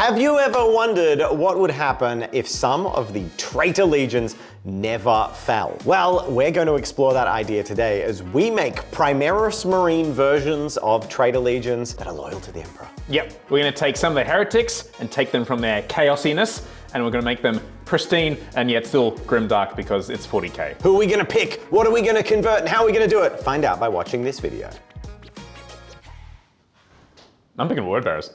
Have you ever wondered what would happen if some of the traitor legions never fell? Well, we're going to explore that idea today as we make Primaris Marine versions of traitor legions that are loyal to the Emperor. Yep, we're going to take some of the heretics and take them from their chaosiness, and we're going to make them pristine and yet still grimdark because it's 40k. Who are we going to pick? What are we going to convert? And how are we going to do it? Find out by watching this video. I'm picking word bearers.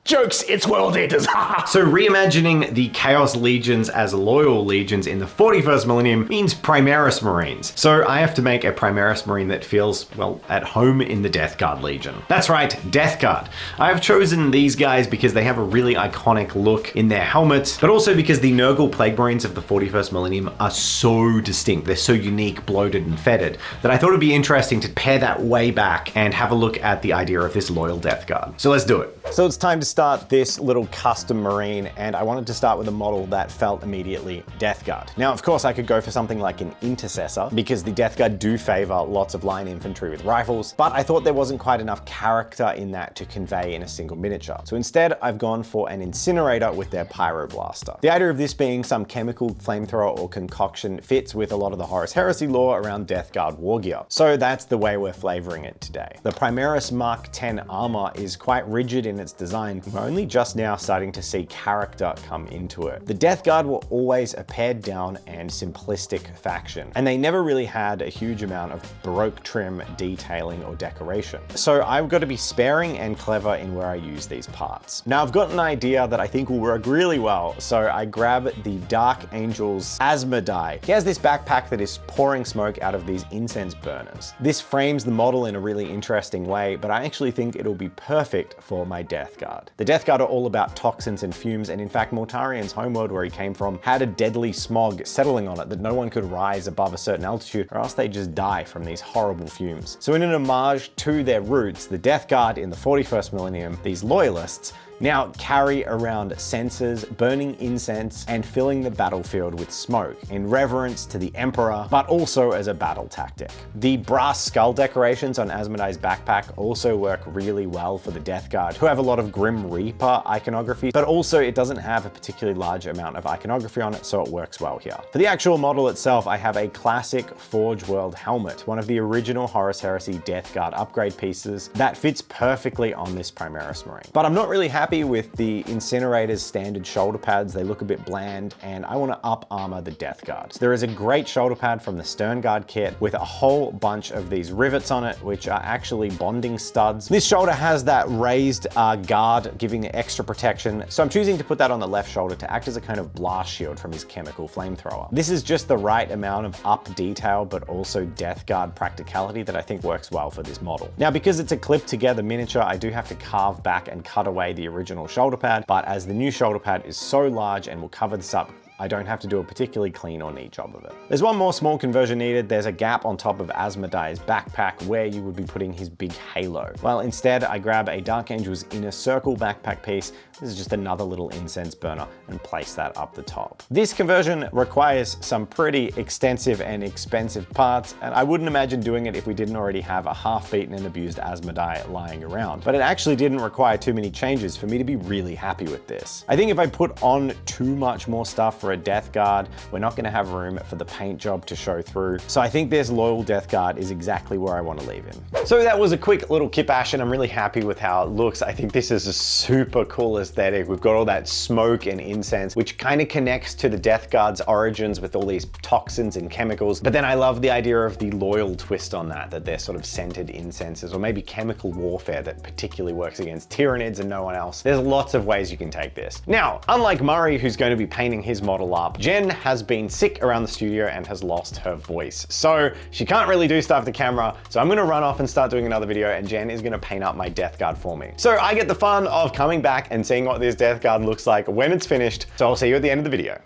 Jokes, it's World Eaters! So reimagining the Chaos Legions as loyal legions in the 41st millennium means Primaris Marines. So I have to make a Primaris Marine that feels, well, at home in the Death Guard Legion. That's right, Death Guard. I have chosen these guys because they have a really iconic look in their helmets, but also because the Nurgle Plague Marines of the 41st millennium are so distinct. They're so unique, bloated, and fetid that I thought it'd be interesting to pair that way back and have a look at the idea of this loyal Death Guard. So let's do it. So it's time to start this little custom Marine, and I wanted to start with a model that felt immediately Death Guard. Now, of course, I could go for something like an Intercessor because the Death Guard do favor lots of line infantry with rifles, but I thought there wasn't quite enough character in that to convey in a single miniature. So instead, I've gone for an Incinerator with their Pyroblaster. The idea of this being some chemical flamethrower or concoction fits with a lot of the Horus Heresy lore around Death Guard war gear. So that's the way we're flavoring it today. The Primaris Mark 10 armor is quite rigid in its design. We're only just now starting to see character come into it. The Death Guard were always a pared down and simplistic faction, and they never really had a huge amount of Baroque trim, detailing, or decoration. So I've got to be sparing and clever in where I use these parts. Now I've got an idea that I think will work really well, so I grab the Dark Angel's Asmodai. He has this backpack that is pouring smoke out of these incense burners. This frames the model in a really interesting way, but I actually think it'll be perfect for my Death Guard. The Death Guard are all about toxins and fumes, and in fact Mortarian's homeworld, where he came from, had a deadly smog settling on it that no one could rise above a certain altitude or else they just die from these horrible fumes. So in an homage to their roots, the Death Guard in the 41st millennium, these Loyalists, now carry around censers, burning incense, and filling the battlefield with smoke in reverence to the Emperor, but also as a battle tactic. The brass skull decorations on Asmodai's backpack also work really well for the Death Guard, who have a lot of Grim Reaper iconography, but also it doesn't have a particularly large amount of iconography on it, so it works well here. For the actual model itself, I have a classic Forge World helmet, one of the original Horus Heresy Death Guard upgrade pieces that fits perfectly on this Primaris Marine. But I'm not really happy with the Incinerator's standard shoulder pads. They look a bit bland, and I want to up armor the Death Guard. So there is a great shoulder pad from the Stern Guard kit with a whole bunch of these rivets on it, which are actually bonding studs. This shoulder has that raised guard, giving it extra protection, so I'm choosing to put that on the left shoulder to act as a kind of blast shield from his chemical flamethrower. This is just the right amount of up detail, but also Death Guard practicality that I think works well for this model. Now, because it's a clipped together miniature, I do have to carve back and cut away the original shoulder pad, but as the new shoulder pad is so large and will cover this up, I don't have to do a particularly clean or neat job of it. There's one more small conversion needed. There's a gap on top of Asmodai's backpack where you would be putting his big halo. Well, instead I grab a Dark Angel's Inner Circle backpack piece. This is just another little incense burner, and place that up the top. This conversion requires some pretty extensive and expensive parts, and I wouldn't imagine doing it if we didn't already have a half-beaten and abused Asmodai lying around. But it actually didn't require too many changes for me to be really happy with this. I think if I put on too much more stuff for a Death Guard, we're not going to have room for the paint job to show through. So I think this loyal Death Guard is exactly where I want to leave him. So that was a quick little kit bash, and I'm really happy with how it looks. I think this is a super cool aesthetic. We've got all that smoke and incense, which kind of connects to the Death Guard's origins with all these toxins and chemicals. But then I love the idea of the loyal twist on that they're sort of scented incenses, or maybe chemical warfare that particularly works against Tyranids and no one else. There's lots of ways you can take this. Now, unlike Murray, who's going to be painting his model up, Jen has been sick around the studio and has lost her voice. So she can't really do stuff to camera. So I'm going to run off and start doing another video, and Jen is going to paint up my Death Guard for me. So I get the fun of coming back and seeing what this Death Guard looks like when it's finished. So I'll see you at the end of the video.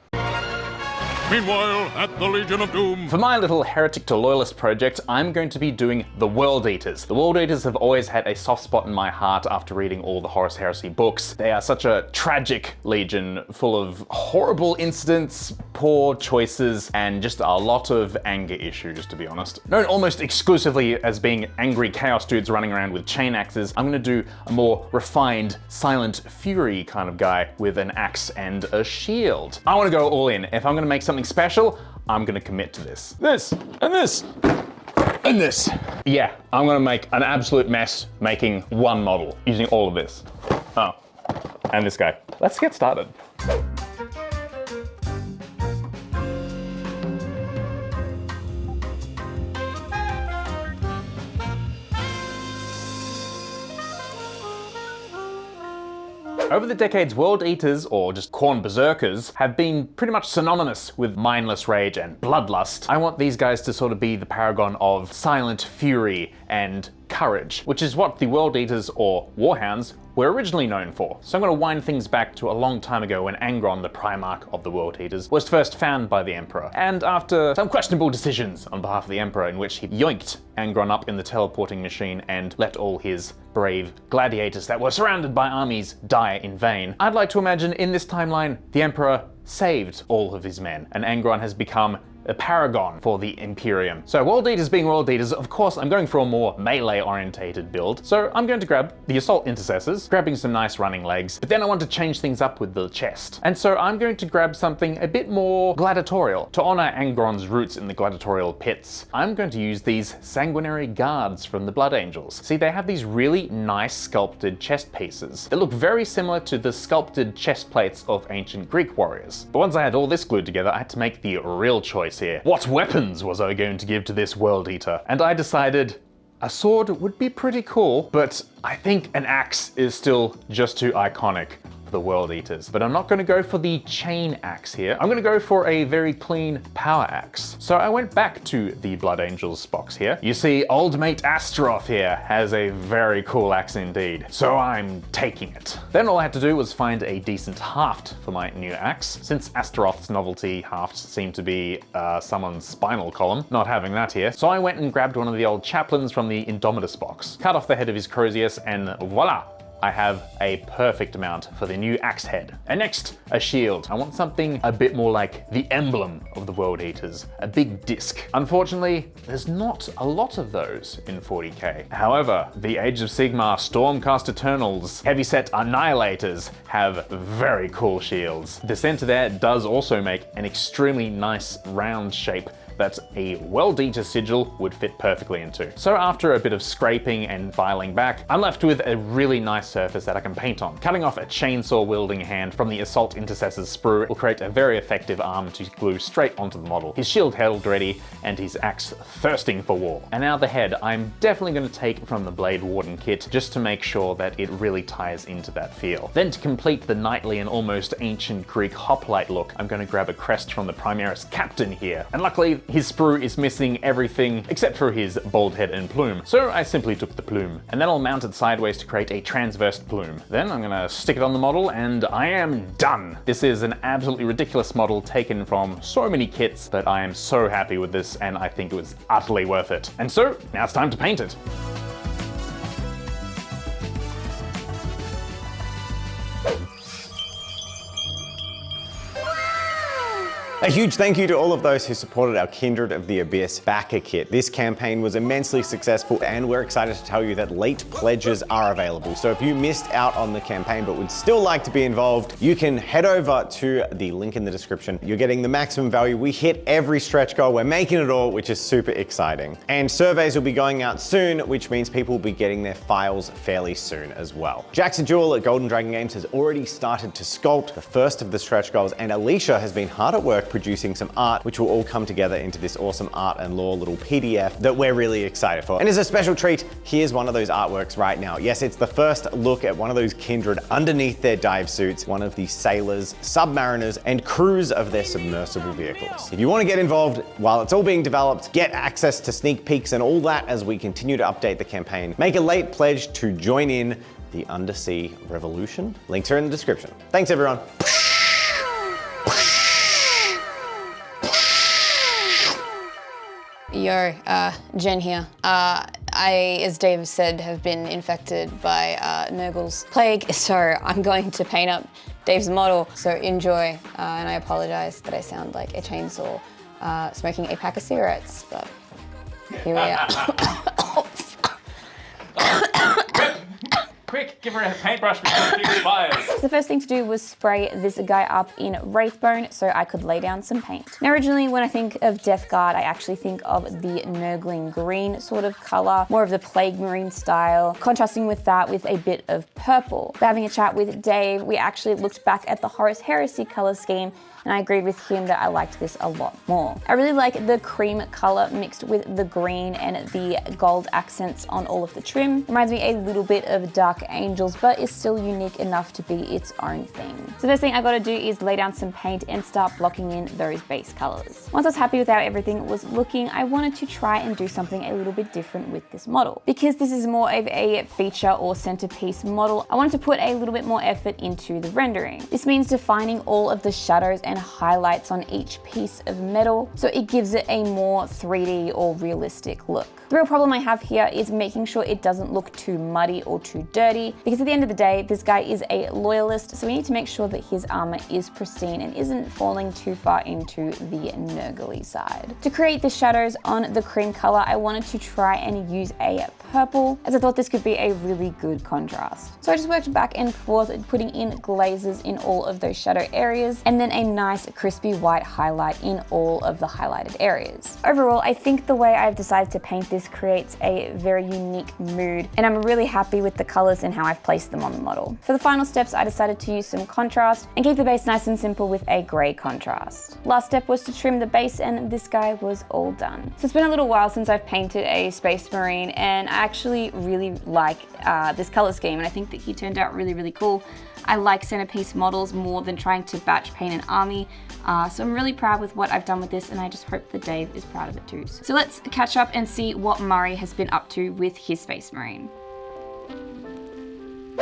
Meanwhile, at the Legion of Doom. For my little Heretic to Loyalist project, I'm going to be doing the World Eaters. The World Eaters have always had a soft spot in my heart after reading all the Horus Heresy books. They are such a tragic legion full of horrible incidents, poor choices and just a lot of anger issues, to be honest. Known almost exclusively as being angry chaos dudes running around with chain axes, I'm gonna do a more refined, silent fury kind of guy with an axe and a shield. I wanna go all in. If I'm gonna make something special, I'm gonna commit to this. This, and this, and this. Yeah, I'm gonna make an absolute mess making one model using all of this. Oh, and this guy. Let's get started. Over the decades, World Eaters, or just Khorne Berserkers, have been pretty much synonymous with mindless rage and bloodlust. I want these guys to sort of be the paragon of silent fury and courage, which is what the World Eaters, or Warhounds, were originally known for. So I'm going to wind things back to a long time ago when Angron, the Primarch of the World Eaters, was first found by the Emperor. And after some questionable decisions on behalf of the Emperor, in which he yoinked Angron up in the teleporting machine and let all his brave gladiators that were surrounded by armies die in vain, I'd like to imagine in this timeline, the Emperor saved all of his men, and Angron has become a paragon for the Imperium. So World Eaters being World Eaters, of course I'm going for a more melee orientated build. So I'm going to grab the Assault Intercessors, grabbing some nice running legs, but then I want to change things up with the chest. And so I'm going to grab something a bit more gladiatorial. To honor Angron's roots in the gladiatorial pits, I'm going to use these Sanguinary Guards from the Blood Angels. See, they have these really nice sculpted chest pieces that look very similar to the sculpted chest plates of ancient Greek warriors. But once I had all this glued together, I had to make the real choice here. What weapons was I going to give to this World Eater? And I decided a sword would be pretty cool, but I think an axe is still just too iconic for the World Eaters. But I'm not going to go for the chain axe here. I'm going to go for a very clean power axe. So I went back to the Blood Angels box here. You see, old mate Astaroth here has a very cool axe indeed. So I'm taking it. Then all I had to do was find a decent haft for my new axe. Since Astaroth's novelty hafts seem to be someone's spinal column, not having that here. So I went and grabbed one of the old chaplains from the Indomitus box, cut off the head of his Crozius, and voila! I have a perfect mount for the new axe head. And next, a shield. I want something a bit more like the emblem of the World Eaters, a big disc. Unfortunately, there's not a lot of those in 40k. However, the Age of Sigmar Stormcast Eternals, Heavyset Annihilators have very cool shields. The center there does also make an extremely nice round shape that a World Eater sigil would fit perfectly into. So after a bit of scraping and filing back, I'm left with a really nice surface that I can paint on. Cutting off a chainsaw wielding hand from the Assault Intercessor's sprue will create a very effective arm to glue straight onto the model. His shield held ready and his axe thirsting for war. And now the head, I'm definitely going to take from the Blade Warden kit just to make sure that it really ties into that feel. Then to complete the knightly and almost ancient Greek hoplite look, I'm going to grab a crest from the Primaris Captain here. And luckily, his sprue is missing everything except for his bald head and plume, so I simply took the plume. And then I'll mount it sideways to create a transverse plume. Then I'm gonna stick it on the model and I am done. This is an absolutely ridiculous model taken from so many kits, but I am so happy with this and I think it was utterly worth it. And so, now it's time to paint it. A huge thank you to all of those who supported our Kindred of the Abyss backer kit. This campaign was immensely successful and we're excited to tell you that late pledges are available. So if you missed out on the campaign but would still like to be involved, you can head over to the link in the description. You're getting the maximum value. We hit every stretch goal. We're making it all, which is super exciting. And surveys will be going out soon, which means people will be getting their files fairly soon as well. Jackson Jewel at Golden Dragon Games has already started to sculpt the first of the stretch goals, and Alicia has been hard at work producing some art, which will all come together into this awesome art and lore little PDF that we're really excited for. And as a special treat, here's one of those artworks right now. Yes, it's the first look at one of those Kindred underneath their dive suits, one of the sailors, submariners, and crews of their submersible vehicles. If you want to get involved while it's all being developed, get access to sneak peeks and all that as we continue to update the campaign, make a late pledge to join in the Undersea Revolution. Links are in the description. Thanks, everyone. Yo, Jen here. I, as Dave said, have been infected by Nurgle's plague, so I'm going to paint up Dave's model. So enjoy, and I apologize that I sound like a chainsaw smoking a pack of cigarettes, but here we are. Quick, give her a paintbrush before she expires. The first thing to do was spray this guy up in Wraithbone so I could lay down some paint. Now originally when I think of Death Guard, I actually think of the Nurgling green sort of color, more of the Plague Marine style, contrasting with that with a bit of purple. But having a chat with Dave, we actually looked back at the Horus Heresy color scheme and I agreed with him that I liked this a lot more. I really like the cream color mixed with the green and the gold accents on all of the trim. Reminds me a little bit of Dark Angels, but is still unique enough to be its own thing. So the first thing I gotta do is lay down some paint and start blocking in those base colors. Once I was happy with how everything was looking, I wanted to try and do something a little bit different with this model. Because this is more of a feature or centerpiece model, I wanted to put a little bit more effort into the rendering. This means defining all of the shadows and highlights on each piece of metal, so it gives it a more 3D or realistic look. The real problem I have here is making sure it doesn't look too muddy or too dirty, because at the end of the day, this guy is a loyalist, so we need to make sure that his armor is pristine and isn't falling too far into the nurgly side. To create the shadows on the cream color, I wanted to try and use a purple, as I thought this could be a really good contrast. So I just worked back and forth, putting in glazes in all of those shadow areas, and then a nice crispy white highlight in all of the highlighted areas. Overall, I think the way I've decided to paint this creates a very unique mood, and I'm really happy with the colors and how I've placed them on the model. For the final steps, I decided to use some contrast and keep the base nice and simple with a gray contrast. Last step was to trim the base, and this guy was all done. So it's been a little while since I've painted a Space Marine, and I actually really like this color scheme, and I think that he turned out really, really cool. I like centerpiece models more than trying to batch paint an army, so I'm really proud with what I've done with this, and I just hope that Dave is proud of it too. So let's catch up and see what Murray has been up to with his Space Marine.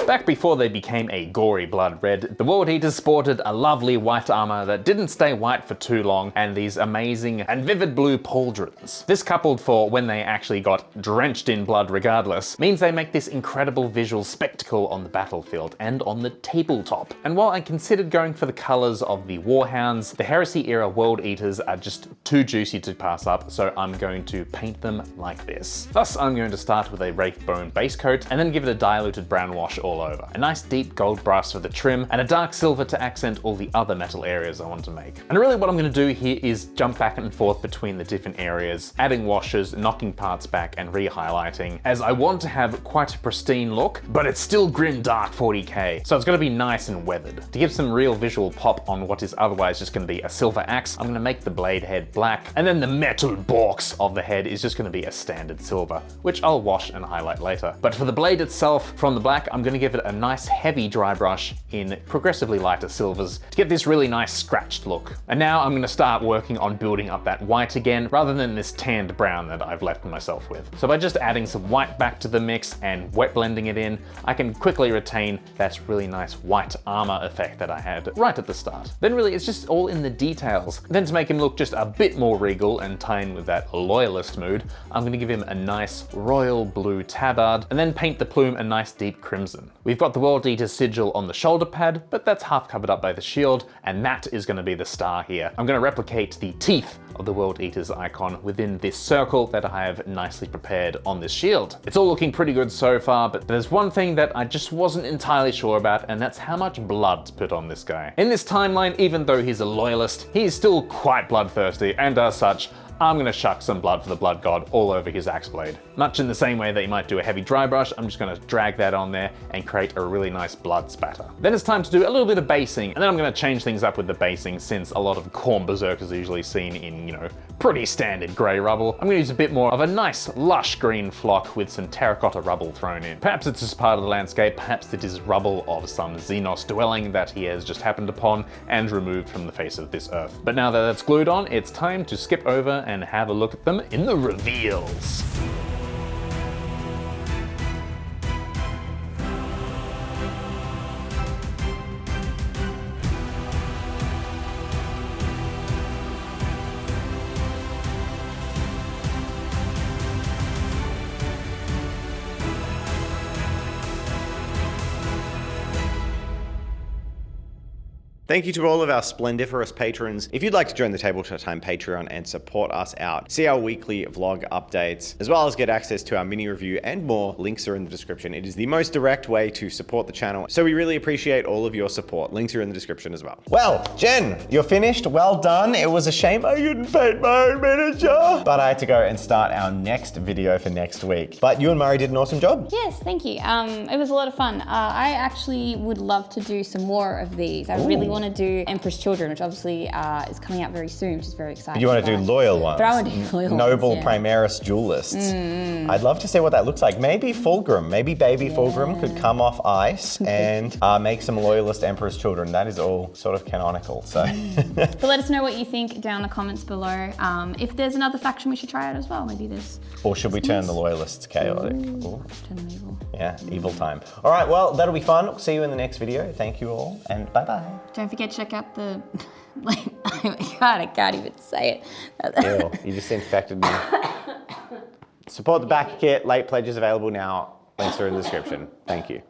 Back before they became a gory blood red, the World Eaters sported a lovely white armor that didn't stay white for too long, and these amazing and vivid blue pauldrons. This, coupled for when they actually got drenched in blood regardless, means they make this incredible visual spectacle on the battlefield and on the tabletop. And while I considered going for the colors of the Warhounds, the Heresy era World Eaters are just too juicy to pass up, so I'm going to paint them like this. Thus, I'm going to start with a Wraithbone base coat and then give it a diluted brown wash all over. A nice deep gold brass for the trim and a dark silver to accent all the other metal areas I want to make. And really what I'm going to do here is jump back and forth between the different areas, adding washes, knocking parts back and re-highlighting, as I want to have quite a pristine look, but it's still grim dark 40k, so it's going to be nice and weathered. To give some real visual pop on what is otherwise just going to be a silver axe, I'm going to make the blade head black, and then the metal box of the head is just going to be a standard silver, which I'll wash and highlight later. But for the blade itself, from the black, I'm going to give it a nice heavy dry brush in progressively lighter silvers to get this really nice scratched look. And now I'm going to start working on building up that white again, rather than this tanned brown that I've left myself with. So by just adding some white back to the mix and wet blending it in, I can quickly retain that really nice white armor effect that I had right at the start. Then really it's just all in the details. Then to make him look just a bit more regal and tie in with that loyalist mood, I'm going to give him a nice royal blue tabard and then paint the plume a nice deep crimson. We've got the World Eater sigil on the shoulder pad, but that's half covered up by the shield, and that is going to be the star here. I'm going to replicate the teeth of the World Eater's icon within this circle that I have nicely prepared on this shield. It's all looking pretty good so far, but there's one thing that I just wasn't entirely sure about, and that's how much blood to put on this guy. In this timeline, even though he's a loyalist, he is still quite bloodthirsty, and as such, I'm going to chuck some blood for the blood god all over his axe blade. Much in the same way that you might do a heavy dry brush, I'm just going to drag that on there and create a really nice blood spatter. Then it's time to do a little bit of basing, and then I'm going to change things up with the basing, since a lot of Khorne berserkers are usually seen in, you know, pretty standard grey rubble. I'm going to use a bit more of a nice lush green flock with some terracotta rubble thrown in. Perhaps it's just part of the landscape, perhaps it is rubble of some Xenos dwelling that he has just happened upon and removed from the face of this earth. But now that that's glued on, it's time to skip over and have a look at them in the reveals. Thank you to all of our splendiferous patrons. If you'd like to join the Tabletop Time Patreon and support us out, see our weekly vlog updates, as well as get access to our mini review and more, links are in the description. It is the most direct way to support the channel, so we really appreciate all of your support. Links are in the description as well. Well, Jen, you're finished. Well done. It was a shame I couldn't paint my own miniature, but I had to go and start our next video for next week. But you and Murray did an awesome job. Yes, thank you. It was a lot of fun. I actually would love to do some more of these. I really want to do Emperor's Children, which obviously is coming out very soon, which is very exciting. You want to do loyal ones? But I want to do loyal Noble ones, yeah. Primaris Duelists. I'd love to see what that looks like. Maybe Fulgrim, maybe baby Fulgrim could come off ice and make some Loyalist Emperor's Children. That is all sort of canonical, so. But let us know what you think down in the comments below. If there's another faction we should try out as well, maybe there's... Or should we turn the Loyalists chaotic? Ooh. Turn them evil. Yeah, evil time. All right, well, that'll be fun. We'll see you in the next video. Thank you all, and bye-bye. Don't forget to check out the... like, oh my God, I can't even say it. Ew, you just infected me. Support the back kit. Late pledges available now. Links are in the description. Thank you.